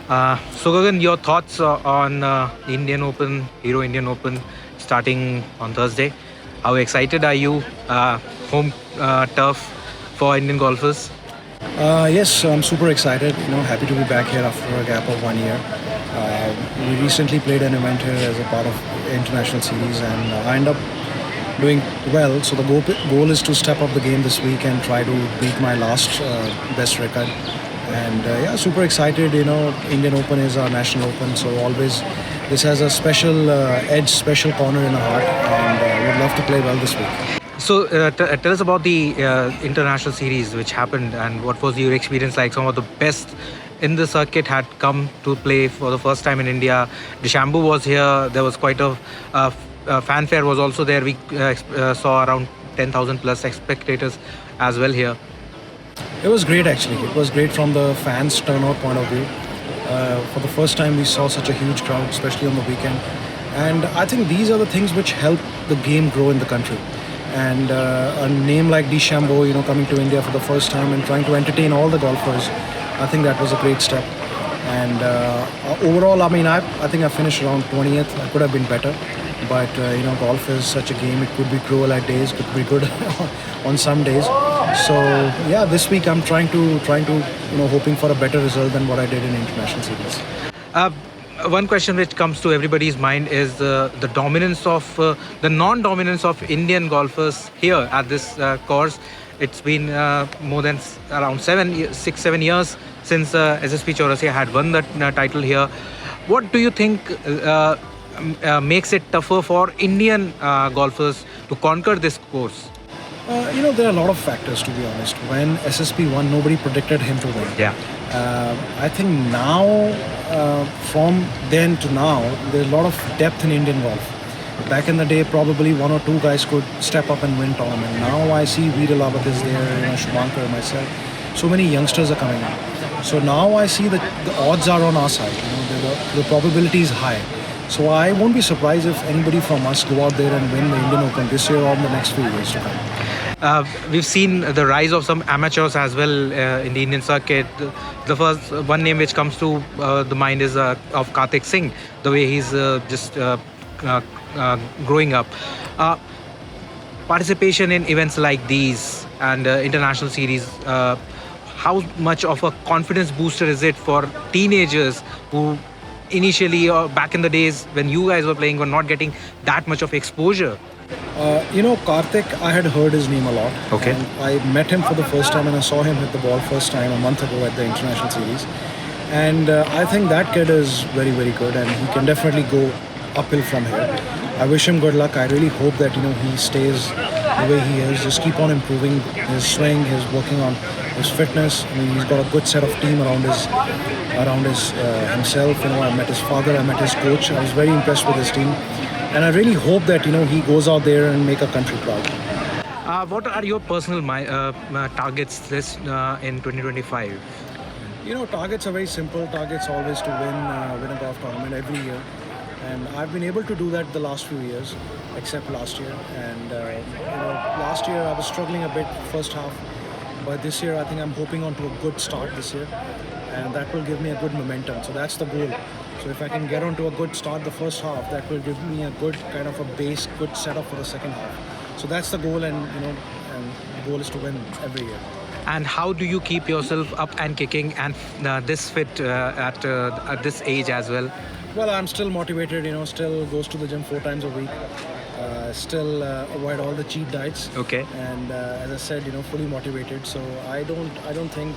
So Gagan, your thoughts on the Indian Open, Hero Indian Open, starting on Thursday? How excited are you? Home turf for Indian golfers. Yes, I'm super excited. Happy to be back here after a gap of 1 year. We recently played an event here as a part of the international series, and I end up doing well. So the goal is to step up the game this week and try to beat my last best record. And yeah, super excited. Indian Open is our national open, so always this has a special edge, special corner in our heart, and would love to play well this week. So tell us about the international series which happened and what was your experience like? Some of the best in the circuit had come to play for the first time in India. DeChambeau was here. There was quite a fanfare was also there. We saw around 10,000 plus spectators as well here. It was great actually. It was great from the fans' turnout point of view. For the first time, we saw such a huge crowd, especially on the weekend. And I think these are the things which help the game grow in the country. And a name like DeChambeau, coming to India for the first time and trying to entertain all the golfers, I think that was a great step. And overall, I think I finished around 20th. I could have been better, but golf is such a game. It could be cruel at days, could be good on some days. So yeah, this week I'm trying to hoping for a better result than what I did in international series. One question which comes to everybody's mind is the dominance of the non-dominance of Indian golfers here at this course. It's been more than around 6-7 years since SSP Chaurasia had won the title here. What do you think makes it tougher for Indian golfers to conquer this course? There are a lot of factors, to be honest. When SSP won, nobody predicted him to win. Yeah. I think now, from then to now, there's a lot of depth in Indian golf. Back in the day, probably one or two guys could step up and win tournament. Now I see Veer Lawat is there, Shubhankar, myself. So many youngsters are coming up. So now I see that the odds are on our side. The probability is high. So I won't be surprised if anybody from us go out there and win the Indian Open this year or in the next few years to come. We've seen the rise of some amateurs as well in the Indian circuit. The first one name which comes to the mind is of Kartik Singh, the way he's just growing up. Participation in events like these and international series, how much of a confidence booster is it for teenagers who initially or back in the days when you guys were playing were not getting that much of exposure? Kartik, I had heard his name a lot. Okay. And I met him for the first time and I saw him hit the ball first time a month ago at the international series. And I think that kid is very, very good and he can definitely go uphill from here. I wish him good luck. I really hope that he stays the way he is. Just keep on improving his swing. He's working on his fitness. He's got a good set of team around his himself. I met his father. I met his coach. I was very impressed with his team, and I really hope that he goes out there and make a country proud. What are your personal targets this in 2025? Targets are very simple. Targets always to win a golf tournament every year. And I've been able to do that the last few years, except last year. And last year I was struggling a bit first half, but this year I think I'm hoping onto a good start this year, and that will give me a good momentum. So that's the goal. So if I can get onto a good start the first half, that will give me a good kind of a base, good setup for the second half. So that's the goal, and the goal is to win every year. And how do you keep yourself up and kicking and this fit at this age as well? Well, I'm still motivated, still goes to the gym 4 times a week, still avoid all the cheat diets. Okay. And as I said, fully motivated. So I don't think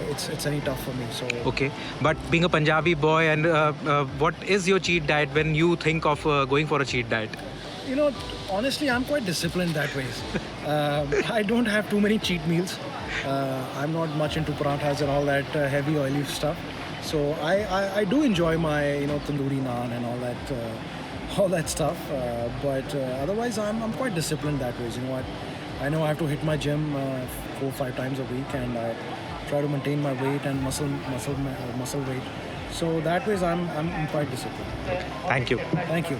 it's any tough for me. So okay, but being a Punjabi boy, and what is your cheat diet when you think of going for a cheat diet? Honestly, I'm quite disciplined that way. I don't have too many cheat meals. I'm not much into parathas and all that heavy oily stuff. So I do enjoy my tandoori naan and all that stuff. But otherwise, I'm quite disciplined that way. I know I have to hit my gym 4 or 5 times a week, and I try to maintain my weight and muscle weight. So that way, I'm quite disciplined. Thank you. Thank you.